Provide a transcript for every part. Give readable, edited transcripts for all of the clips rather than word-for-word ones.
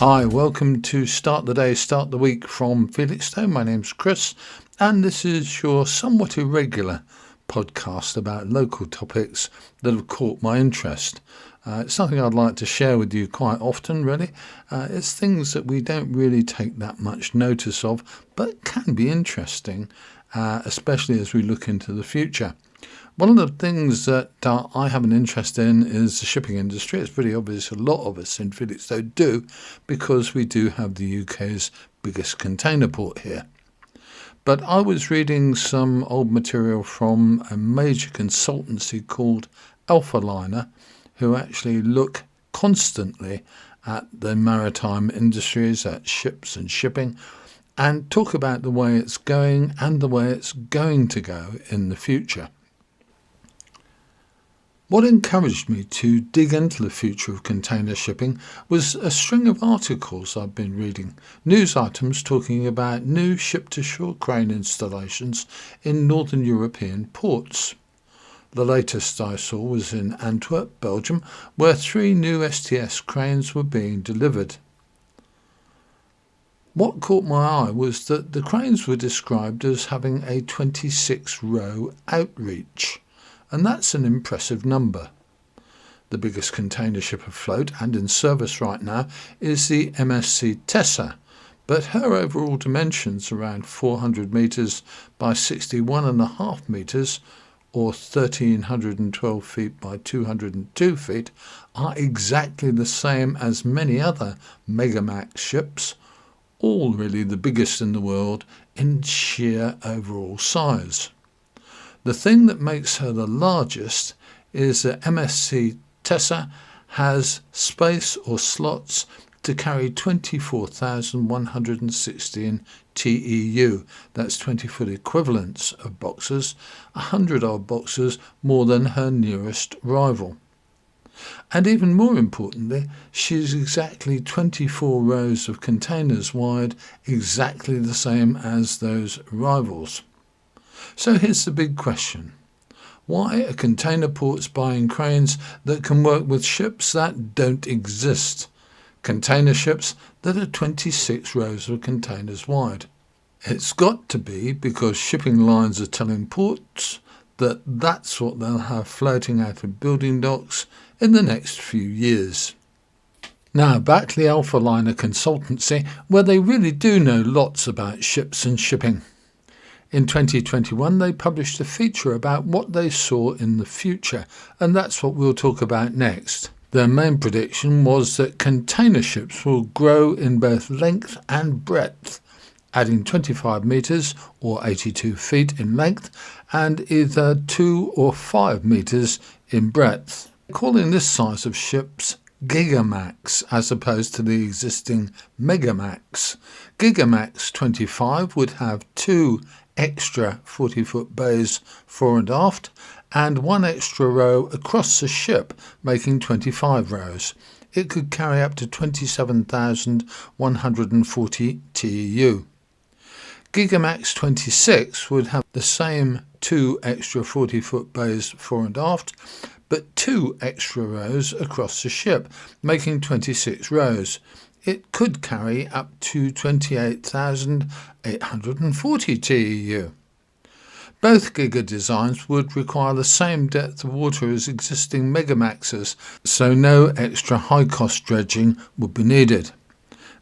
Hi, welcome to Start the Day, Start the Week from Felixstowe. My name's Chris, and this is your somewhat irregular podcast about local topics that have caught my interest. It's something I'd like to share with you quite often, really. It's things that we don't really take that much notice of, but can be interesting, especially as we look into the future. One of the things that I have an interest in is the shipping industry. It's pretty obvious a lot of us in Felixstowe do, because we do have the UK's biggest container port here. But I was reading some old material from a major consultancy called Alphaliner, who actually look constantly at the maritime industries, at ships and shipping, and talk about the way it's going and the way it's going to go in the future. What encouraged me to dig into the future of container shipping was a string of articles I've been reading, news items talking about new ship-to-shore crane installations in northern European ports. The latest I saw was in Antwerp, Belgium, where 3 new STS cranes were being delivered. What caught my eye was that the cranes were described as having a 26-row outreach. And that's an impressive number. The biggest container ship afloat and in service right now is the MSC Tessa, but her overall dimensions, around 400 metres by 61.5 metres, or 1,312 feet by 202 feet, are exactly the same as many other Megamax ships, all really the biggest in the world in sheer overall size. The thing that makes her the largest is that MSC Tessa has space or slots to carry 24,116 TEU, that's 20-foot equivalents of boxes, 100 odd boxes more than her nearest rival. And even more importantly, she's exactly 24 rows of containers wide, exactly the same as those rivals. So here's the big question. Why are container ports buying cranes that can work with ships that don't exist? Container ships that are 26 rows of containers wide. It's got to be because shipping lines are telling ports that that's what they'll have floating out of building docks in the next few years. Now back to the Alphaliner consultancy, where they really do know lots about ships and shipping. In 2021, they published a feature about what they saw in the future, and that's what we'll talk about next. Their main prediction was that container ships will grow in both length and breadth, adding 25 metres or 82 feet in length and either 2 or 5 metres in breadth. Calling this size of ships Gigamax as opposed to the existing Megamax. Gigamax 25 would have 2 extra 40-foot bays fore and aft and 1 extra row across the ship, making 25 rows. It could carry up to 27,140 TEU. Gigamax 26 would have the same 2 extra 40-foot bays fore and aft, but 2 extra rows across the ship, making 26 rows. It could carry up to 28,840 TEU. Both Giga designs would require the same depth of water as existing Megamaxes, so no extra high-cost dredging would be needed.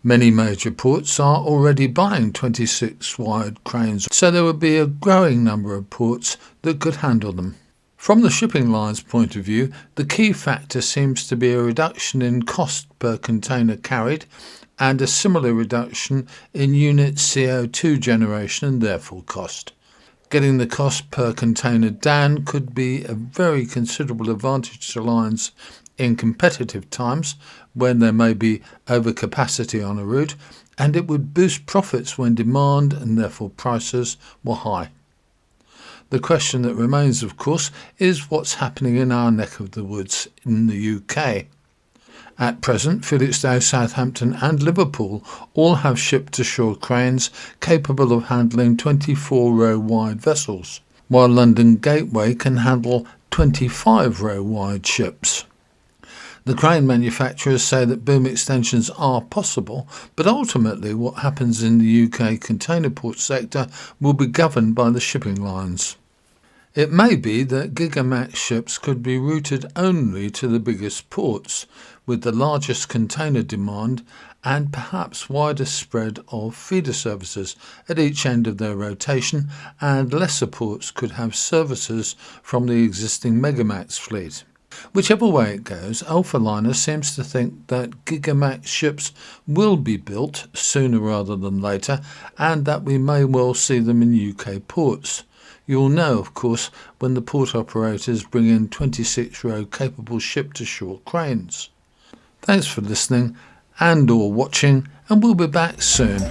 Many major ports are already buying 26-wide cranes, so there would be a growing number of ports that could handle them. From the shipping line's point of view, the key factor seems to be a reduction in cost per container carried and a similar reduction in unit CO2 generation and therefore cost. Getting the cost per container down could be a very considerable advantage to lines in competitive times when there may be overcapacity on a route, and it would boost profits when demand and therefore prices were high. The question that remains, of course, is what's happening in our neck of the woods in the UK. At present, Felixstowe, Southampton and Liverpool all have ship-to-shore cranes capable of handling 24-row wide vessels, while London Gateway can handle 25-row wide ships. The crane manufacturers say that boom extensions are possible, but ultimately what happens in the UK container port sector will be governed by the shipping lines. It may be that Gigamax ships could be routed only to the biggest ports, with the largest container demand and perhaps widest spread of feeder services at each end of their rotation, and lesser ports could have services from the existing Megamax fleet. Whichever way it goes, Alphaliner seems to think that Gigamax ships will be built sooner rather than later, and that we may well see them in UK ports. You'll know, of course, when the port operators bring in 26-row capable ship-to-shore cranes. Thanks for listening and/or watching, and we'll be back soon.